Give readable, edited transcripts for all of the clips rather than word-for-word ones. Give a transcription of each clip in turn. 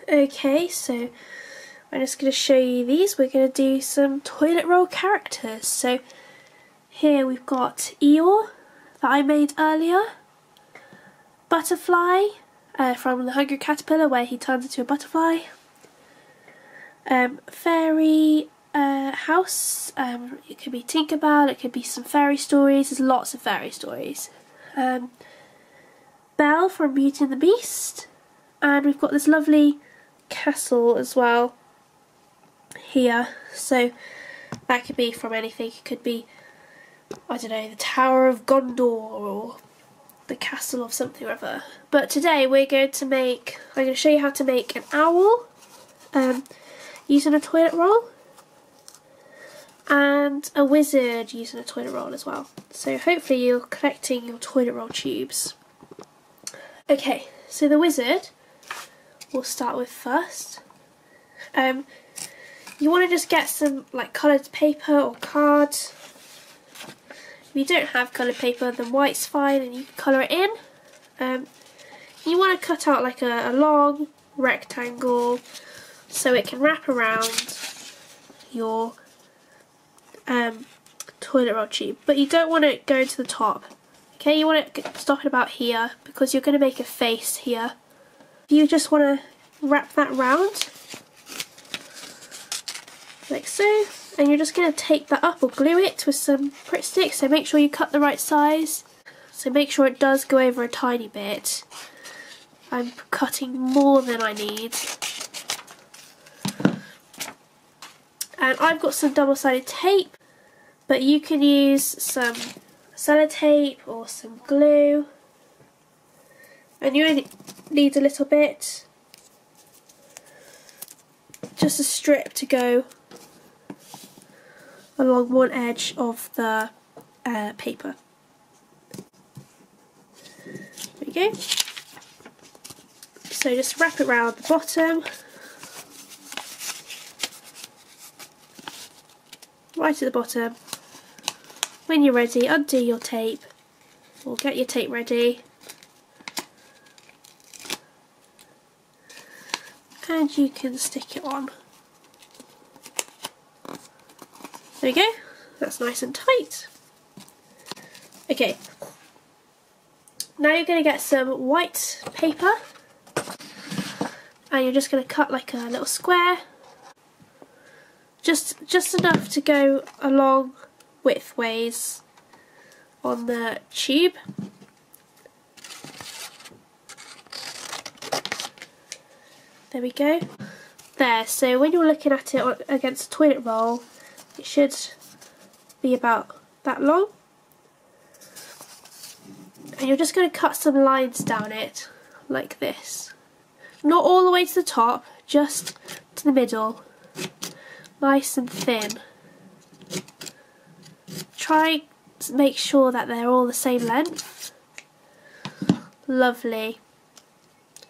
Okay, so I'm just going to show you these. We're going to do some toilet roll characters. So here we've got Eeyore that I made earlier, Butterfly from the Hungry Caterpillar where he turns into a butterfly, Fairy House, it could be Tinkerbell, it could be some fairy stories, there's lots of fairy stories. Belle from Beauty and the Beast, and we've got this lovely castle as well here, so that could be from anything. It could be, I don't know, the Tower of Gondor or the castle of something or other. But today we're going to make, I'm going to show you how to make an owl using a toilet roll, and a wizard using a toilet roll as well. So hopefully you're collecting your toilet roll tubes. Okay, so the wizard we'll start with first. You want to just get some like coloured paper or cards. If you don't have coloured paper, then white's fine and you can colour it in. You want to cut out like a long rectangle so it can wrap around your toilet roll tube, but you don't want it going to the top. Okay, you want it stopping about here because you're going to make a face here. You just want to wrap that round like so, and you're just going to tape that up or glue it with some Pritt stick, so make sure you cut the right size. So make sure it does go over a tiny bit. I'm cutting more than I need. And I've got some double-sided tape, but you can use some sellotape or some glue, and you only need a little bit, just a strip to go along one edge of the paper. There we go. So just wrap it around the bottom, right at the bottom. When you're ready, undo your tape, or get your tape ready, and you can stick it on. There we go, that's nice and tight. Okay, now you're going to get some white paper, and you're just going to cut like a little square, just enough to go along widthways on the tube. There we go. There, so when you're looking at it against a toilet roll, it should be about that long. And you're just going to cut some lines down it, like this. Not all the way to the top, just to the middle. Nice and thin. Try to make sure that they're all the same length. Lovely.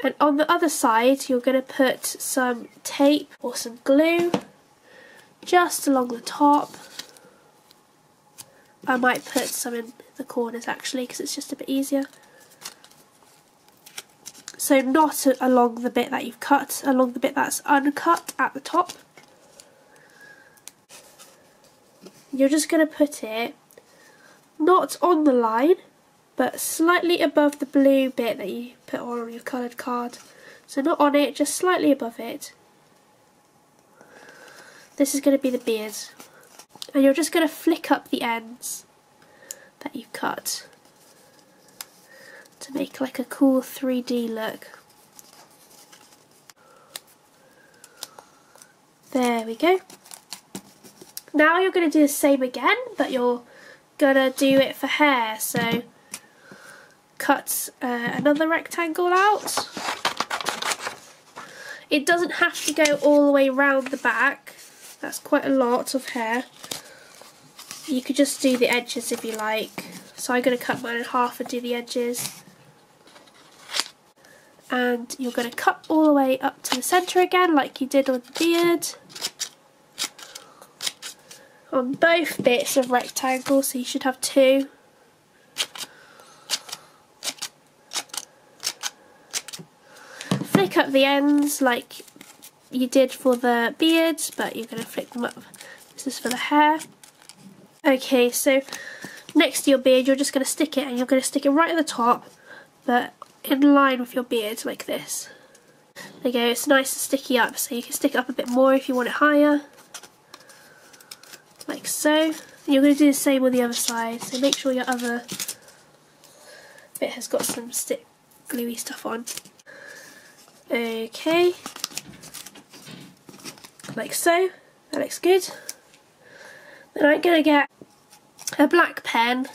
And on the other side you're going to put some tape or some glue just along the top. I might put some in the corners actually because it's just a bit easier. So not along the bit that you've cut, along the bit that's uncut at the top. You're just going to put it not on the line, but slightly above the blue bit that you put on your coloured card. So not on it, just slightly above it. This is going to be the beard. And you're just going to flick up the ends that you've cut to make like a cool 3D look. There we go. Now you're going to do the same again, but you're going to do it for hair. So cut another rectangle out. It doesn't have to go all the way round the back. That's quite a lot of hair. You could just do the edges if you like. So I'm going to cut mine in half and do the edges. And you're going to cut all the way up to the centre again, like you did on the beard. On both bits of rectangle, so you should have two. flick up the ends like you did for the beard, but you're going to flick them up. This is for the hair. Okay, so next to your beard you're just going to stick it, and you're going to stick it right at the top, but in line with your beard like this. There you go, it's nice and sticky up, so you can stick it up a bit more if you want it higher. Like so. And you're going to do the same on the other side, so make sure your other bit has got some gluey stuff on. Okay. Like so. That looks good. Then I'm going to get a black pen,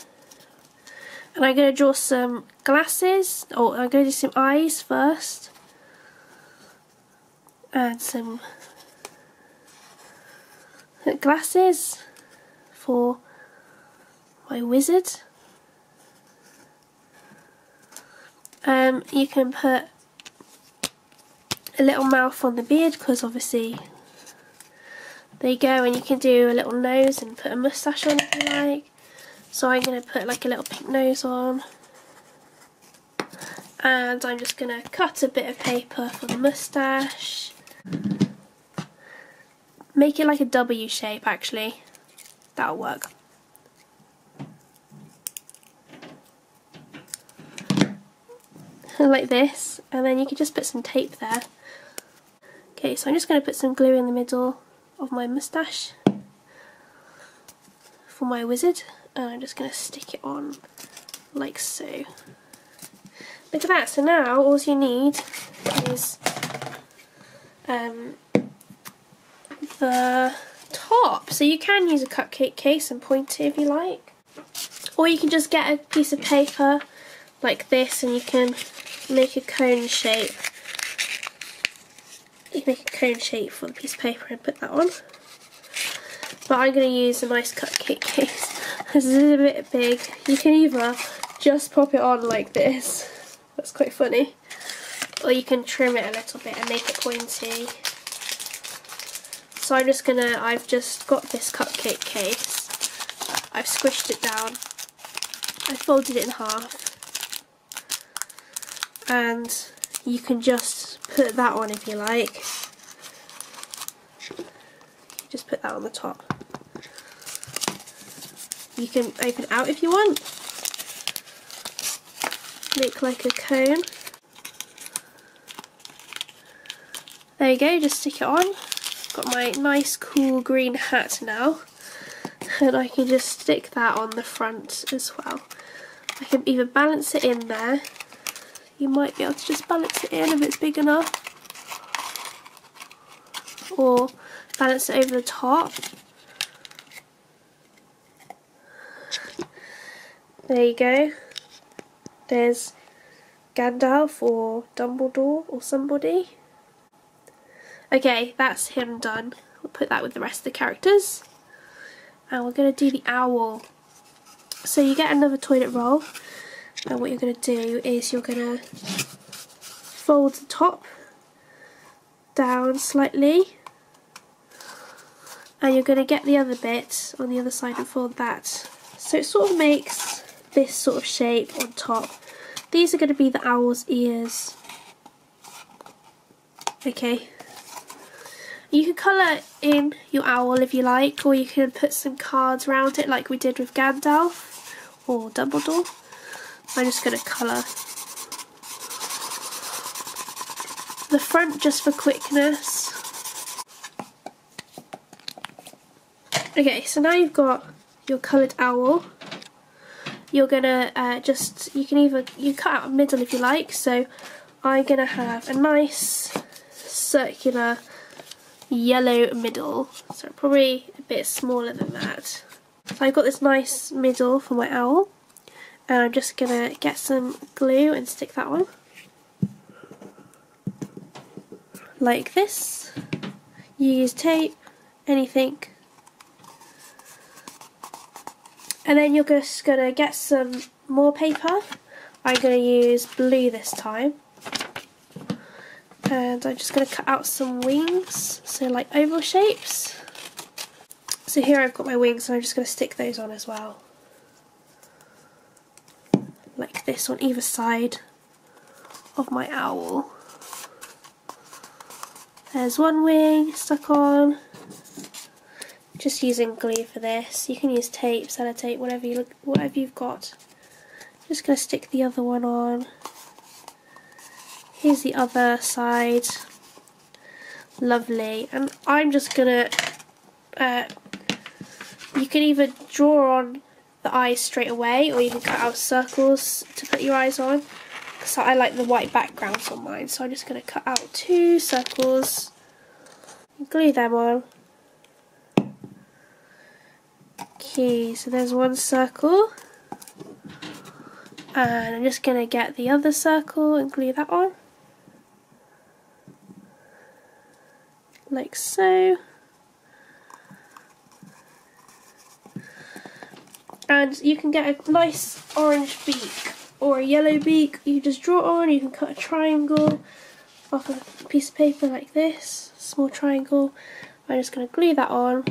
and I'm going to draw some glasses, or I'm going to do some eyes first, and some glasses for my wizard. You can put a little mouth on the beard, because obviously, there you go, and you can do a little nose and put a moustache on if you like. So I'm going to put like a little pink nose on, and I'm just going to cut a bit of paper for the moustache. Make it like a W shape actually, that'll work. Like this, and then you can just put some tape there. Okay, so I'm just going to put some glue in the middle of my moustache for my wizard, and I'm just going to stick it on like so. Look at that, so now all you need is the top. So you can use a cupcake case and point it if you like, or you can just get a piece of paper like this and you can make a cone shape. You can make a cone shape for the piece of paper and put that on. But I'm going to use a nice cupcake case. This is a bit big. You can either just pop it on like this, that's quite funny, or you can trim it a little bit and make it pointy. So I've just got this cupcake case, I've squished it down, I folded it in half, and you can just put that on if you like. Just put that on the top. You can open it out if you want. Make like a cone. There you go, just stick it on. Got my nice cool green hat now, and I can just stick that on the front as well. I can either balance it in there. You might be able to just balance it in if it's big enough, or balance it over the top. There you go. There's Gandalf or Dumbledore or somebody. Okay, that's him done. We'll put that with the rest of the characters. And we're going to do the owl. So you get another toilet roll, and what you're going to do is you're going to fold the top down slightly, and you're going to get the other bit on the other side and fold that. So it sort of makes this sort of shape on top. These are going to be the owl's ears. Okay. You can colour in your owl if you like, or you can put some cards around it like we did with Gandalf or Dumbledore. I'm just going to colour the front just for quickness. Okay, so now you've got your coloured owl. You're going to you cut out a middle if you like, so I'm going to have a nice circular yellow middle, so probably a bit smaller than that. So I've got this nice middle for my owl, and I'm just going to get some glue and stick that on. Like this. You use tape, anything. And then you're just going to get some more paper. I'm going to use blue this time. And I'm just going to cut out some wings, so like oval shapes. So here I've got my wings, and I'm just going to stick those on as well. Like this on either side of my owl. There's one wing stuck on. Just using glue for this. You can use tape, sellotape, whatever you've got. Just going to stick the other one on. Here's the other side. Lovely. And I'm just going to, you can either draw on the eyes straight away, or you can cut out circles to put your eyes on. So I like the white backgrounds on mine, so I'm just going to cut out 2 circles and glue them on. Okay, so there's one circle, and I'm just going to get the other circle and glue that on, like so. And you can get a nice orange beak or a yellow beak. You just draw it on. You can cut a triangle off a piece of paper like this, small triangle. I'm just going to glue that on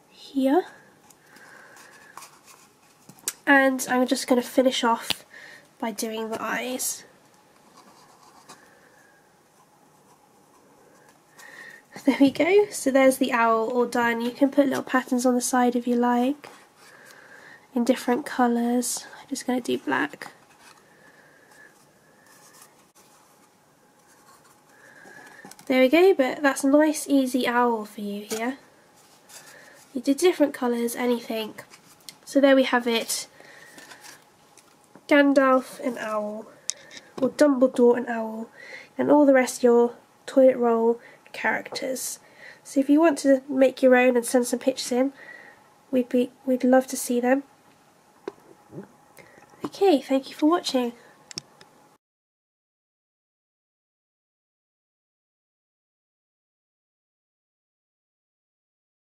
here, and I'm just going to finish off by doing the eyes. There we go, so there's the owl all done. You can put little patterns on the side if you like, in different colours. I'm just going to do black. There we go, but that's a nice easy owl for you here. You do different colours, anything. So there we have it. Gandalf and owl, or Dumbledore and owl, and all the rest of your toilet roll characters. So if you want to make your own and send some pictures in, we'd love to see them. Okay, thank you for watching.